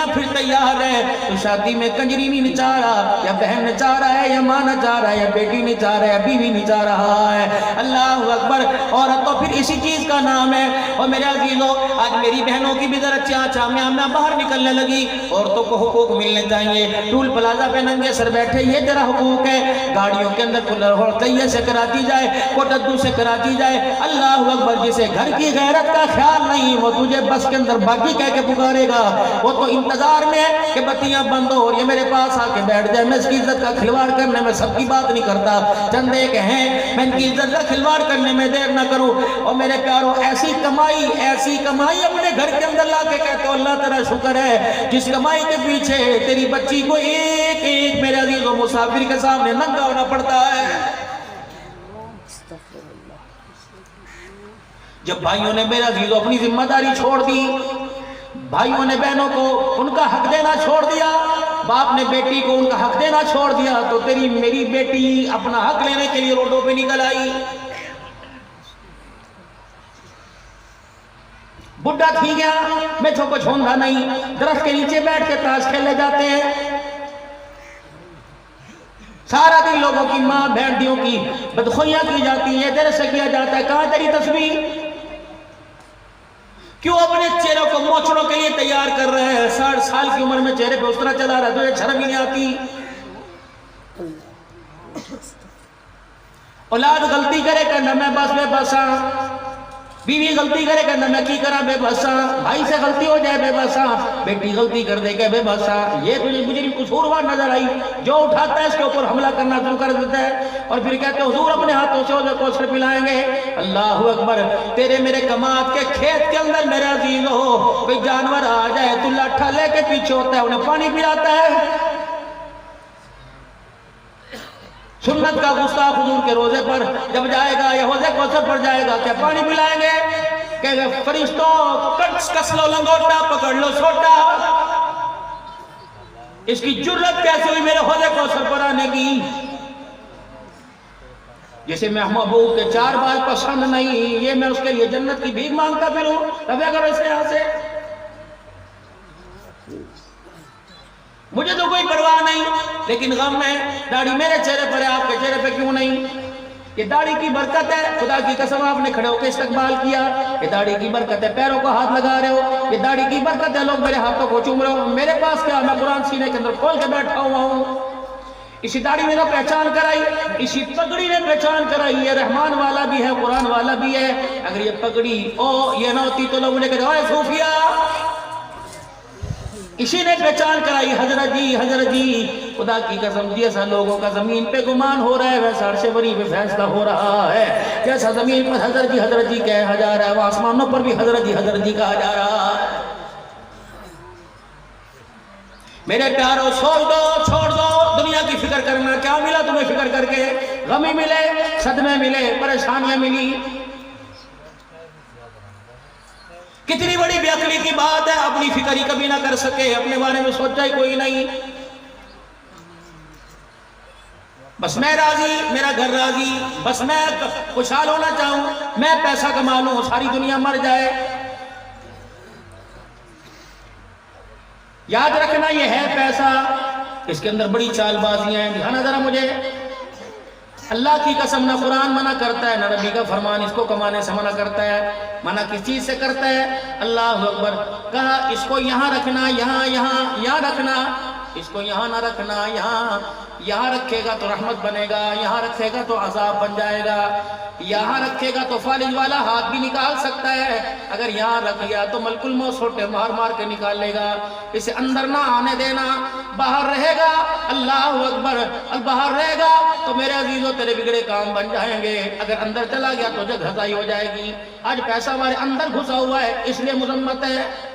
फिर तैयार है तो शादी में कंजरी नहीं नचा रहा, या बहन नचा रहा है, या माँ नचा रहा है, या बेटी नचा रहा है, या बीवी नचा रहा है। अल्लाह अकबर। औरत तो फिर इसी चीज का नाम है। और मेरे अजीजों, आज मेरी बहनों की भी जरा चामिया बाहर निकलने लगी। औरतों को हुकूक मिलने चाहिए। टूल प्लाजा पे नंगे सर बैठे, ये तेरा हुकूक है। गाड़ियों के अंदर तैये से कराती जाए, कोटद्दू से कराती जाए। अल्लाह अकबर। जिसे घर की गैरत का ख्याल नहीं, वो तुझे बस के अंदर बाकी कह के पुकारेगा। वो तो इंतजार में है कि बत्तियां बंद हो और ये मेरे पास आके बैठ जाए। मैं इसकी इज्जत का खिलवाड़ करने में सबकी बात नहीं करता, चंद एक हैं, मैं इनकी इज्जत का खिलवाड़ करने में देर ना करूं। और मेरे प्यारों, ऐसी कमाई अपने घर के अंदर ला के कहते हो अल्लाह तेरा शुक्र है, जिस कमाई के पीछे तेरी बच्ची को एक एक मेरे अजीजों मुसाफिर के सामने नंगा होना पड़ता है। जब भाइयों ने मेरे अजीजों अपनी जिम्मेदारी छोड़ दी, भाइयों ने बहनों को उनका हक देना छोड़ दिया, बाप ने बेटी को उनका हक देना छोड़ दिया, तो तेरी मेरी बेटी अपना हक लेने के लिए रोडों पे निकल आई। बुढ़ा थी गया, मैं को छोंदा नहीं, दरख्त के नीचे बैठ के ताश खेलने जाते हैं। सारा दिन लोगों की माँ बहनियों की बदखुइयां की जाती है, तेरे से किया जाता है। कहां तेरी तस्वीर? क्यों अपने चेहरे को मोचड़ों के लिए तैयार कर रहे हैं? 60 साल की उम्र में चेहरे पे उस तरह चला रहा है, तुझे शर्म ही नहीं आती? औलाद गलती करे कहना मैं बस बेबसा, बीवी गलती करे कहना मैं की करा बेबसा, भाई से गलती हो जाए बेबसा, बेटी गलती कर दे के बेबसा। ये तुझे मुझे कसूरवार नजर आई। जो उठाता है इसके ऊपर हमला करना शुरू कर देता है और फिर कहते हुजूर अपने हाथों से उसे कौशल पिलाएंगे। अल्लाह अकबर। तेरे मेरे कमात के खेत के अंदर मेरे अजीज हो, कोई जानवर आ जाए तो लाठा लेके पीछे होता है, उन्हें पानी पिलाता है। सुन्नत का गुस्ताख हुजूर के रोजे पर जब जाएगा या हौज़े कौसर पर जाएगा, क्या पानी पिलाएंगे? कहेगा फरिश्तों कस लो लंगोटा, पकड़ लो सोटा। इसकी जुर्रत कैसे हुई मेरे हौज़े कौसर पर आने की? जिसे मैं महबूब के 4 बार पसंद नहीं, ये मैं उसके लिए जन्नत की भीख मांगता फिरूं? तब करो इसके यहां से। मुझे तो कोई परवाह नहीं, लेकिन गम में दाढ़ी मेरे चेहरे पर है, आपके चेहरे पे क्यों नहीं? ये दाढ़ी की बरकत है, खुदा की कसम आपने खड़े होकर इस्तकबाल किया। ये दाढ़ी की बरकत है, पैरों को हाथ लगा रहे हो, ये दाढ़ी की बरकत है, लोग मेरे हाथों को चूम रहे हो। मेरे पास क्या, मैं कुरान सीने के अंदर खोल के बैठा हुआ हूँ। इसी दाढ़ी ने तो पहचान कराई, इसी पगड़ी ने पहचान कराई। ये रहमान वाला भी है, कुरान वाला भी है। अगर ये पगड़ी ये ना होती तो लोग मुझे कहते सूफिया। इसी ने पहचान कराई। हजरत जी खुदा की कसम, जैसा लोगों का जमीन पे गुमान हो रहा है वैसा अर्श बरी पे फैसला हो रहा है। जैसा जमीन पर हजरत जी कहा जा रहा है, वो आसमानों पर भी हजरत जी कहा जा रहा है। मेरे प्यारों, छोड़ दो दुनिया की फिक्र करना। क्या मिला तुम्हें फिक्र करके? गमी मिले, सदमे मिले, परेशानियां मिली। कितनी बड़ी बेअक्ली की बात है, अपनी फिक्र ही कभी ना कर सके, अपने बारे में सोचा ही कोई नहीं। बस मैं राजी, मेरा घर राजी, बस मैं खुशहाल होना चाहूं, मैं पैसा कमा लूं, सारी दुनिया मर जाए। याद रखना, ये है पैसा, इसके अंदर बड़ी चालबाजियां हैं। दिखाना जरा मुझे। अल्लाह की कसम, ना कुरान मना करता है, ना नबी का फरमान इसको कमाने से मना करता है। मना किस चीज से करता है? अल्लाह अकबर। कहा इसको यहाँ रखना, यहाँ रखना, इसको यहाँ ना रखना, यहाँ रखेगा तो रहमत बनेगा, यहाँ रखेगा तो अजाब बन जाएगा, यहाँ रखेगा तो फालिज वाला हाथ भी निकाल सकता है, अगर यहाँ रख लिया तो मलकुल मौत छोटे मार के निकाल लेगा। इसे अंदर ना आने देना, बाहर रहेगा। अल्लाह अकबर। बाहर रहेगा तो मेरे अजीजों तेरे बिगड़े काम बन जाएंगे, अगर अंदर चला गया तो जग घसाई हो जाएगी। आज पैसा हमारे अंदर घुसा हुआ है, इसलिए मुजम्मत है।